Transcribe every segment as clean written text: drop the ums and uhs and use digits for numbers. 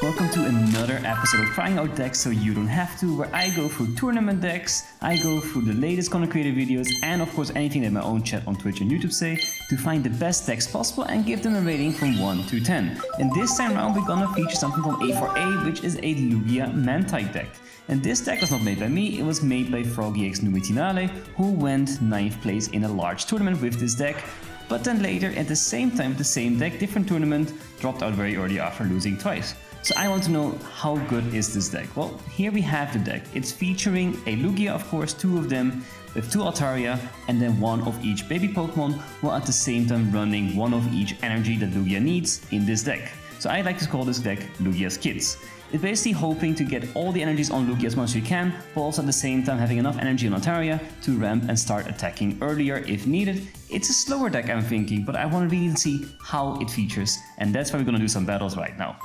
Welcome to another episode of Trying Out Decks So You Don't Have To, where I go through tournament decks, I go through the latest content creator videos, and of course anything that my own chat on Twitch and YouTube say, to find the best decks possible and give them a rating from 1 to 10. And this time around we're gonna feature something from A4A, which is a Lugia Man-type deck. And this deck was not made by me, it was made by FroggyX Nuitinale, who went 9th place in a large tournament with this deck. But then later, at the same time, the same deck, different tournament, dropped out very early after losing twice. So I want to know, how good is this deck? Well, here we have the deck. It's featuring a Lugia, of course, 2 of them, with 2 Altaria, and then 1 of each baby Pokemon, while at the same time running 1 of each energy that Lugia needs in this deck. So I like to call this deck Lugia's Kids. It's basically hoping to get all the energies on Lugia as much as you can, but also at the same time having enough energy on Altaria to ramp and start attacking earlier if needed. It's a slower deck, I'm thinking, but I want to really see how it features, and that's why we're gonna do some battles right now.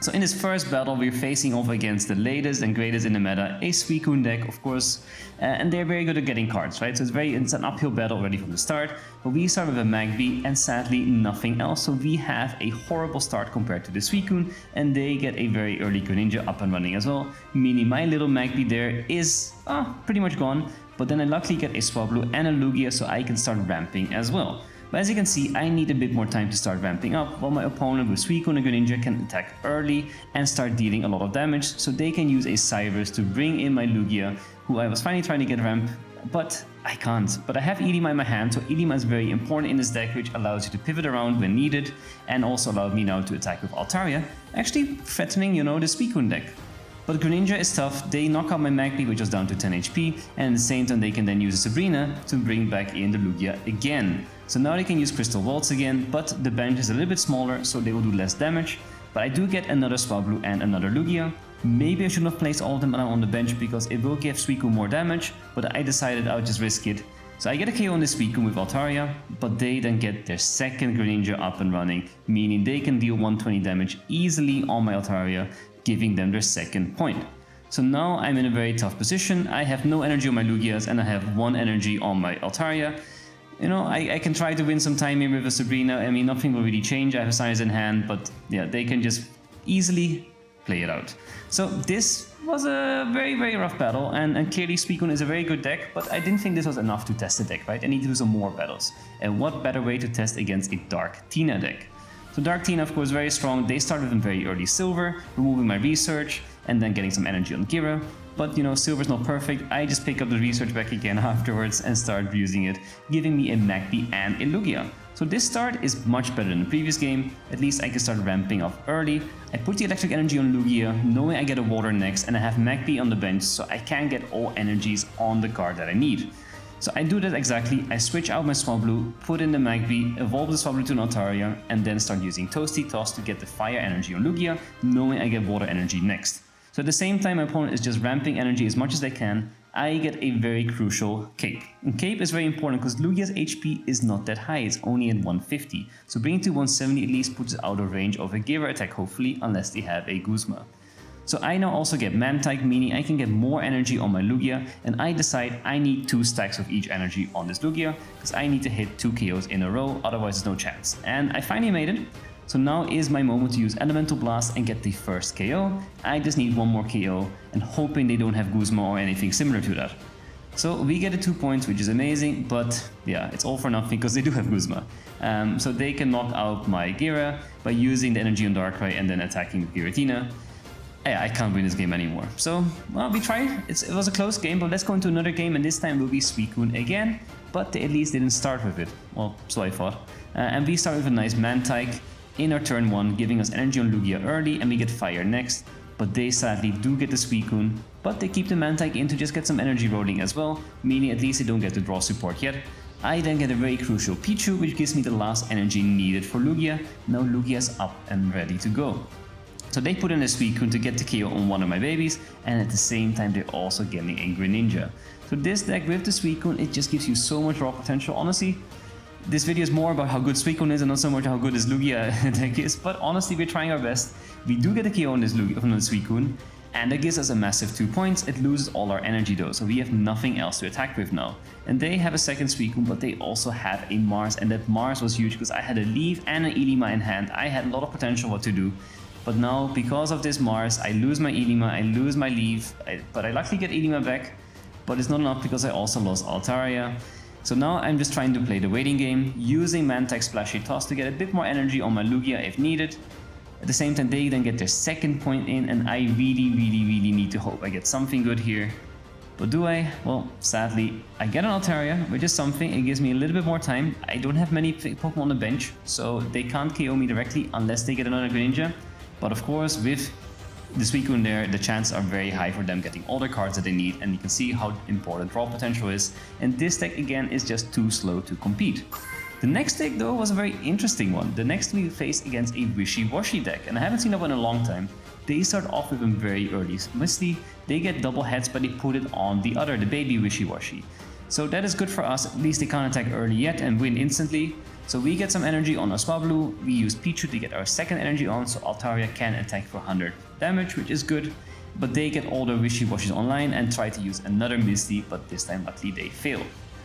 So in this first battle, we're facing off against the latest and greatest in the meta, a Suicune deck, of course, and they're very good at getting cards, right? So it's an uphill battle already from the start, but we start with a Magby and sadly nothing else, so we have a horrible start compared to the Suicune, and they get a very early Greninja up and running as well, meaning my little Magby there is pretty much gone, but then I luckily get a Swablu and a Lugia so I can start ramping as well. But as you can see, I need a bit more time to start ramping up, while my opponent with Suicune and Greninja can attack early and start dealing a lot of damage, so they can use a Cyrus to bring in my Lugia, who I was finally trying to get ramp, but I can't. But I have Ilima in my hand, so Ilima is very important in this deck, which allows you to pivot around when needed, and also allowed me now to attack with Altaria, actually threatening, the Suicune deck. But Greninja is tough, they knock out my Magby, which was down to 10 HP, and at the same time they can then use a Sabrina to bring back in the Lugia again. So now they can use Crystal Waltz again, but the bench is a little bit smaller, so they will do less damage. But I do get another Swablu and another Lugia. Maybe I shouldn't have placed all of them on the bench because it will give Suicune more damage, but I decided I would just risk it. So I get a KO on the Suicune with Altaria, but they then get their second Greninja up and running, meaning they can deal 120 damage easily on my Altaria, giving them their second point. So now I'm in a very tough position. I have no energy on my Lugias and I have 1 energy on my Altaria. I can try to win some time here with a Sabrina. I mean, nothing will really change. I have a Cyrus in hand, but yeah, they can just easily play it out. So this was a very, very rough battle, and clearly Suicune is a very good deck, but I didn't think this was enough to test the deck, right? I need to do some more battles. And what better way to test against a Dark-Tina deck? So Dark-Tina, of course, very strong. They started with very early Silver, removing my research, and then getting some energy on Gira. But Silver's not perfect. I just pick up the research back again afterwards and start using it, giving me a Magby and a Lugia. So this start is much better than the previous game. At least I can start ramping up early. I put the electric energy on Lugia, knowing I get a water next, and I have Magby on the bench, so I can get all energies on the card that I need. So I do that exactly. I switch out my Swablu, put in the Magby, evolve the Swablu to an Altaria, and then start using Toasty Toss to get the fire energy on Lugia, knowing I get water energy next. So at the same time my opponent is just ramping energy as much as they can, I get a very crucial Cape. And Cape is very important because Lugia's HP is not that high, it's only at 150. So bringing it to 170 at least puts it out of range of a Gira attack hopefully, unless they have a Guzma. So I now also get Man-type, meaning I can get more energy on my Lugia, and I decide I need 2 stacks of each energy on this Lugia, because I need to hit 2 KOs in a row, otherwise there's no chance. And I finally made it. So now is my moment to use Elemental Blast and get the first KO. I just need 1 more KO and hoping they don't have Guzma or anything similar to that. So we get the 2 points, which is amazing, but yeah, it's all for nothing because they do have Guzma. So they can knock out my Gira by using the energy on Darkrai and then attacking with Giratina. Yeah, I can't win this game anymore. So, well, we tried. It was a close game, but let's go into another game, and this time will be Suicune again, but they at least didn't start with it. Well, so I thought. And we start with a nice Man-type in our turn 1, giving us energy on Lugia early, and we get Fire next. But they sadly do get the Suicune, but they keep the Man-type in to just get some energy rolling as well, meaning at least they don't get the draw support yet. I then get a very crucial Pichu, which gives me the last energy needed for Lugia. Now Lugia's up and ready to go. So they put in a Suicune to get the KO on 1 of my babies, and at the same time they're also getting a Greninja. So this deck with the Suicune, it just gives you so much raw potential. Honestly, this video is more about how good Suicune is and not so much how good this Lugia deck is, but honestly we're trying our best. We do get a KO on this Lugia, on the Suicune, and that gives us a massive 2 points. It loses all our energy though, so we have nothing else to attack with now. And they have a second Suicune, but they also have a Mars, and that Mars was huge because I had a Leaf and an Ilima in hand. I had a lot of potential what to do. But now, because of this Mars, I lose my Ilima, I lose my Leaf, but I luckily get Ilima back. But it's not enough because I also lost Altaria. So now I'm just trying to play the waiting game, using Mantek Splashy Toss to get a bit more energy on my Lugia if needed. At the same time, they then get their second point in, and I really need to hope I get something good here. But do I? Well, sadly, I get an Altaria, which is something. It gives me a little bit more time. I don't have many Pokemon on the bench, so they can't KO me directly unless they get another Greninja. But of course, with the Suicune there, the chances are very high for them getting all the cards that they need, and you can see how important draw potential is. And this deck again is just too slow to compete. The next deck though was a very interesting one. The next we face against a Wishiwashi deck, and I haven't seen that one in a long time. They start off with them very early. Mostly they get double heads, but they put it on the baby Wishiwashi. So that is good for us. At least they can't attack early yet and win instantly. So we get some energy on our Swablu. We use Pichu to get our second energy on, so Altaria can attack for 100 damage, which is good. But they get all their Wishiwashis online and try to use another Misty, but this time luckily they fail.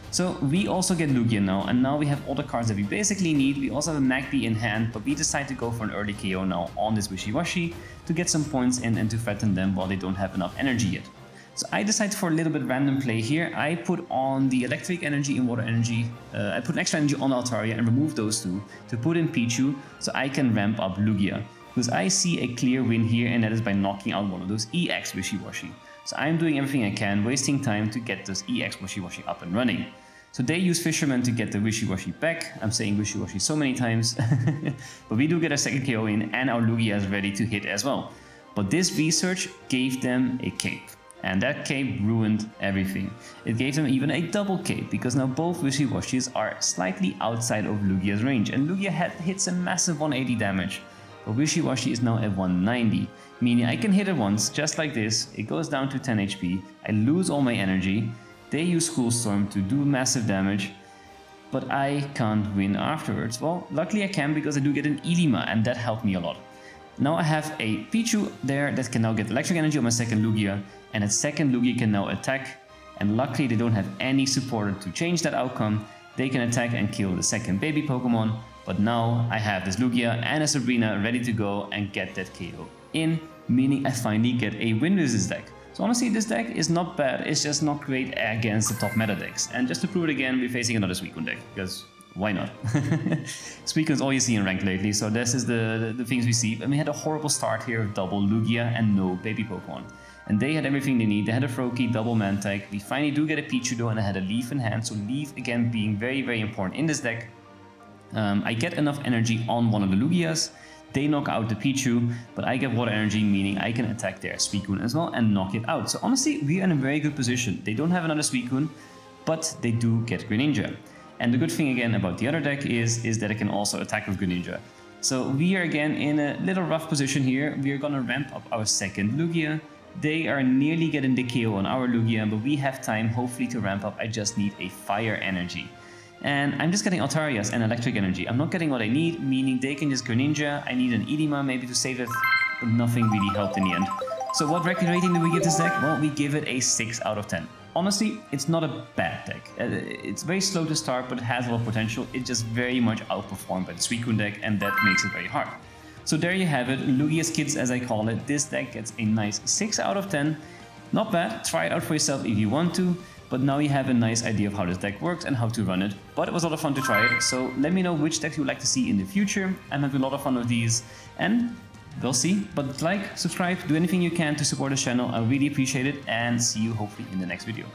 So we also get Lugia now, and now we have all the cards that we basically need. We also have a Magpie in hand, but we decide to go for an early KO now on this Wishiwashi to get some points in and to threaten them while they don't have enough energy yet. So I decide for a little bit random play here. I put on the electric energy and water energy. I put an extra energy on Altaria and remove those two to put in Pichu so I can ramp up Lugia. Because I see a clear win here, and that is by knocking out one of those EX Wishiwashi. So I'm doing everything I can, wasting time to get this EX Wishiwashi up and running. So they use Fisherman to get the Wishiwashi back. I'm saying Wishiwashi so many times. But we do get a second KO in, and our Lugia is ready to hit as well. But this research gave them a cape. And that cape ruined everything. It gave them even a double cape, because now both Wishiwashis are slightly outside of Lugia's range. And Lugia hits a massive 180 damage. But Wishiwashi is now at 190. Meaning I can hit it once, just like this. It goes down to 10 HP. I lose all my energy. They use School Storm to do massive damage, but I can't win afterwards. Well, luckily I can, because I do get an Ilima, and that helped me a lot. Now I have a Pichu there that can now get electric energy on my second Lugia, and its second Lugia can now attack, and luckily they don't have any supporter to change that outcome. They can attack and kill the second baby Pokemon, but now I have this Lugia and a Sabrina ready to go and get that KO in, meaning I finally get a win with this deck. So honestly, this deck is not bad, it's just not great against the top meta decks. And just to prove it again, we're facing another Suicune deck, because why not? Suicune is all you see in ranked lately, so this is the things we see. And we had a horrible start here of double Lugia and no baby Pokemon. And they had everything they need. They had a Froakie, double Mantek. We finally do get a Pichu though, and I had a Leaf in hand, so Leaf again being very important in this deck. I get enough energy on one of the Lugias. They knock out the Pichu, but I get water energy, meaning I can attack their Suicune as well and knock it out. So honestly, we are in a very good position. They don't have another Suicune, but they do get Greninja. And the good thing again about the other deck is that it can also attack with Greninja. So we are again in a little rough position here. We are gonna ramp up our second Lugia. They are nearly getting the KO on our Lugia, but we have time hopefully to ramp up. I just need a fire energy. And I'm just getting Altarias and electric energy. I'm not getting what I need, meaning they can just Greninja. I need an Ilima maybe to save it, but nothing really helped in the end. So what rating do we give this deck? Well, we give it a 6 out of 10. Honestly, it's not a bad deck. It's very slow to start, but it has a lot of potential. It's just very much outperformed by the Suicune deck, and that makes it very hard. So there you have it, Lugia's Kids as I call it. This deck gets a nice 6 out of 10. Not bad, try it out for yourself if you want to. But now you have a nice idea of how this deck works and how to run it. But it was a lot of fun to try it, so let me know which decks you would like to see in the future. I'm having a lot of fun with these, and we'll see. But like, subscribe, do anything you can to support the channel. I really appreciate it, and see you hopefully in the next video.